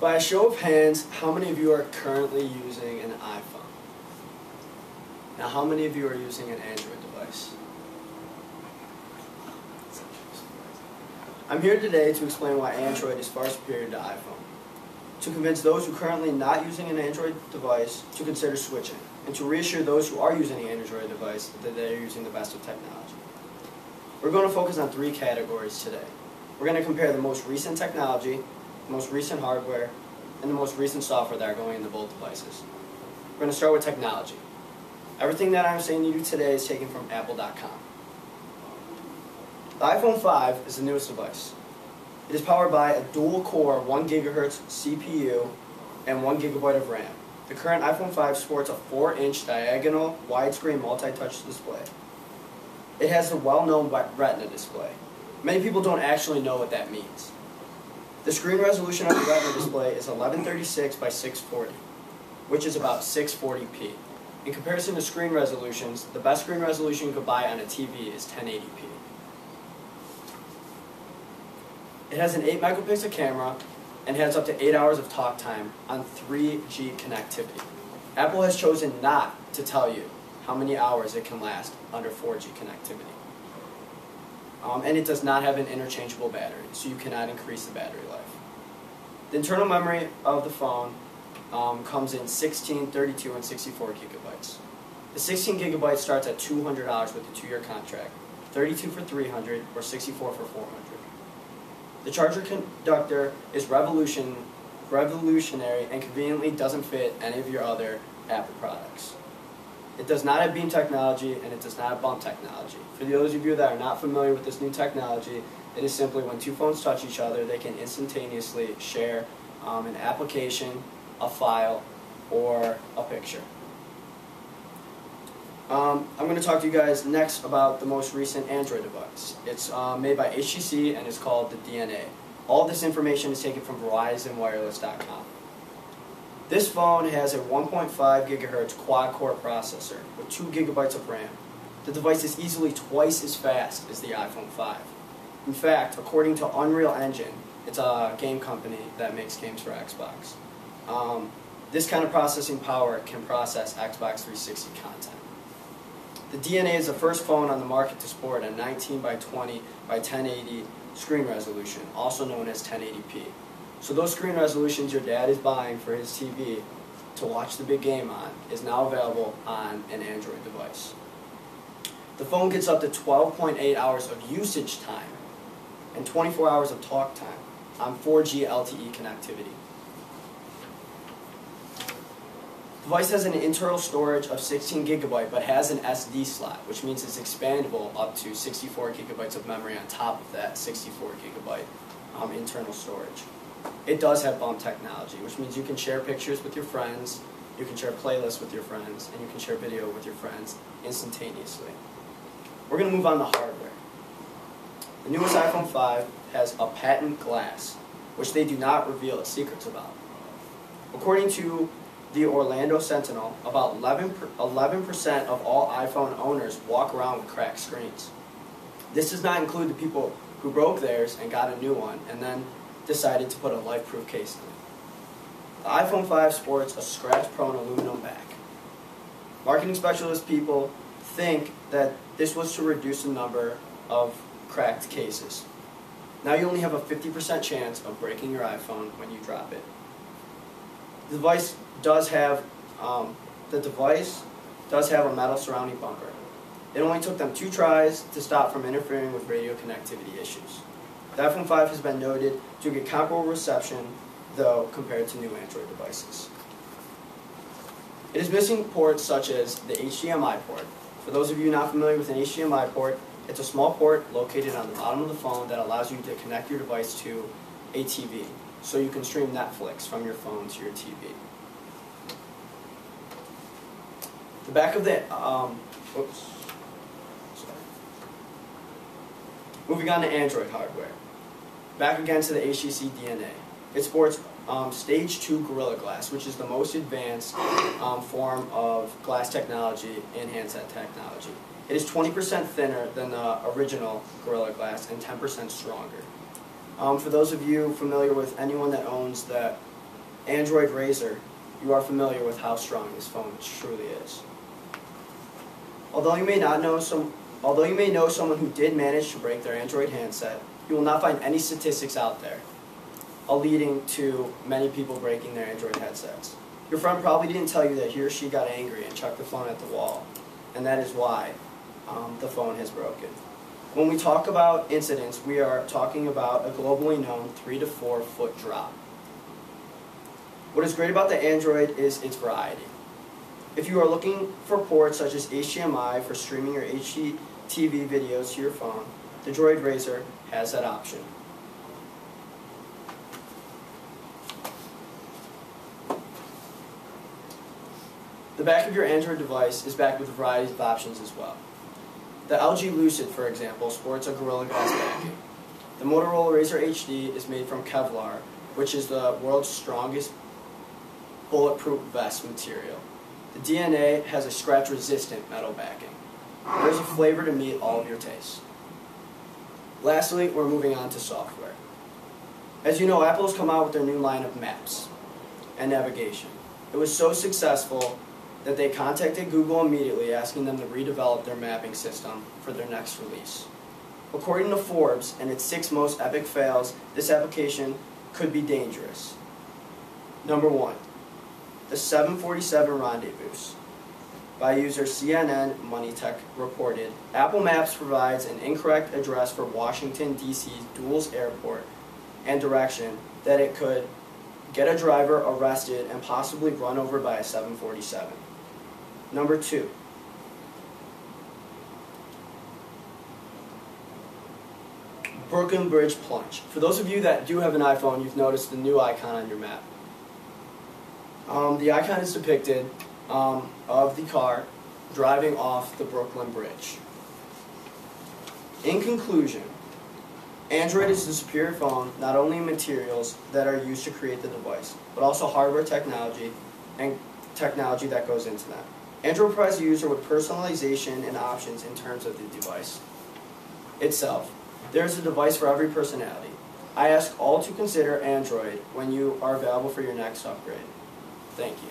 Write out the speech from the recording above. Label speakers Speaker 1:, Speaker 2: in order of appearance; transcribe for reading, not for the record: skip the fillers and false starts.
Speaker 1: By a show of hands, how many of you are currently using an iPhone? Now, how many of you are using an Android device? I'm here today to explain why Android is far superior to iPhone, to convince those who are currently not using an Android device to consider switching, and to reassure those who are using an Android device that they are using the best of technology. We're going to focus on three categories today. We're going to compare the most recent technology, the most recent hardware, and the most recent software that are going into both devices. We're going to start with technology. Everything that I'm saying to you today is taken from Apple.com. The iPhone 5 is the newest device. It is powered by a dual-core 1 GHz CPU and 1 GB of RAM. The current iPhone 5 sports a 4-inch diagonal widescreen multi-touch display. It has the well-known Retina display. Many people don't actually know what that means. The screen resolution of the Retina display is 1136 by 640, which is about 640p. In comparison to screen resolutions, the best screen resolution you could buy on a TV is 1080p. It has an 8 megapixel camera and has up to 8 hours of talk time on 3G connectivity. Apple has chosen not to tell you how many hours it can last under 4G connectivity. And it does not have an interchangeable battery, so you cannot increase the battery life. The internal memory of the phone comes in 16, 32, and 64 gigabytes. The 16 gigabytes starts at $200 with a 2-year contract, 32 for $300, or 64 for $400. The charger conductor is revolutionary and conveniently doesn't fit any of your other Apple products. It does not have beam technology, and it does not have bump technology. For those of you that are not familiar with this new technology, it is simply when two phones touch each other, they can instantaneously share an application, a file, or a picture. I'm going to talk to you guys next about the most recent Android device. It's made by HTC and it's called the DNA. All this information is taken from VerizonWireless.com. This phone has a 1.5 gigahertz quad-core processor with 2 gigabytes of RAM. The device is easily twice as fast as the iPhone 5. In fact, according to Unreal Engine, it's a game company that makes games for Xbox. This kind of processing power can process Xbox 360 content. The DNA is the first phone on the market to support a 19 by 20 by 1080 screen resolution, also known as 1080p. So those screen resolutions your dad is buying for his TV to watch the big game on is now available on an Android device. The phone gets up to 12.8 hours of usage time and 24 hours of talk time on 4G LTE connectivity. The device has an internal storage of 16 gigabyte but has an SD slot, which means it's expandable up to 64 gigabytes of memory on top of that 64 gigabyte internal storage. It does have bump technology, which means you can share pictures with your friends, you can share playlists with your friends, and you can share video with your friends instantaneously. We're going to move on to hardware. The newest iPhone 5 has a patent glass, which they do not reveal its secrets about. According to the Orlando Sentinel, about 11% of all iPhone owners walk around with cracked screens. This does not include the people who broke theirs and got a new one and then decided to put a life-proof case in it. The iPhone 5 sports a scratch-prone aluminum back. Marketing specialist people think that this was to reduce the number of cracked cases. Now you only have a 50% chance of breaking your iPhone when you drop it. The device does have a metal surrounding bumper. It only took them 2 tries to stop from interfering with radio connectivity issues. The iPhone 5 has been noted to get comparable reception, though, compared to new Android devices. It is missing ports such as the HDMI port. For those of you not familiar with an HDMI port, it's a small port located on the bottom of the phone that allows you to connect your device to a TV, so you can stream Netflix from your phone to your TV. The back of the, Moving on to Android hardware. Back again to the HTC DNA. It sports Stage 2 Gorilla Glass, which is the most advanced form of glass technology in handset technology. It is 20% thinner than the original Gorilla Glass and 10% stronger. For those of you familiar with anyone that owns that Android Razr, you are familiar with how strong this phone truly is. Although you may know someone who did manage to break their Android handset, you will not find any statistics out there leading to many people breaking their Android headsets. Your friend probably didn't tell you that he or she got angry and chucked the phone at the wall, and that is why the phone has broken. When we talk about incidents, we are talking about a globally known 3 to 4 foot drop. What is great about the Android is its variety. If you are looking for ports such as HDMI for streaming your HDTV videos to your phone, the Droid Razr has that option. The back of your Android device is backed with a variety of options as well. The LG Lucid, for example, sports a Gorilla Glass backing. The Motorola Razr HD is made from Kevlar, which is the world's strongest bulletproof vest material. The DNA has a scratch-resistant metal backing. There's a flavor to meet all of your tastes. Lastly, we're moving on to software. As you know, Apple has come out with their new line of maps and navigation. It was so successful that they contacted Google immediately, asking them to redevelop their mapping system for their next release. According to Forbes and its 6 most epic fails, this application could be dangerous. Number 1, the 747 rendezvous. By user CNN Money Tech reported, Apple Maps provides an incorrect address for Washington, D.C.'s Dulles Airport and direction that it could get a driver arrested and possibly run over by a 747. Number 2, Brooklyn Bridge plunge. For those of you that do have an iPhone, you've noticed the new icon on your map. The icon is depicted of the car driving off the Brooklyn Bridge. In conclusion, Android is the superior phone, not only in materials that are used to create the device, but also hardware technology and technology that goes into that. Android provides the user with personalization and options in terms of the device itself. There is a device for every personality. I ask all to consider Android when you are available for your next upgrade. Thank you.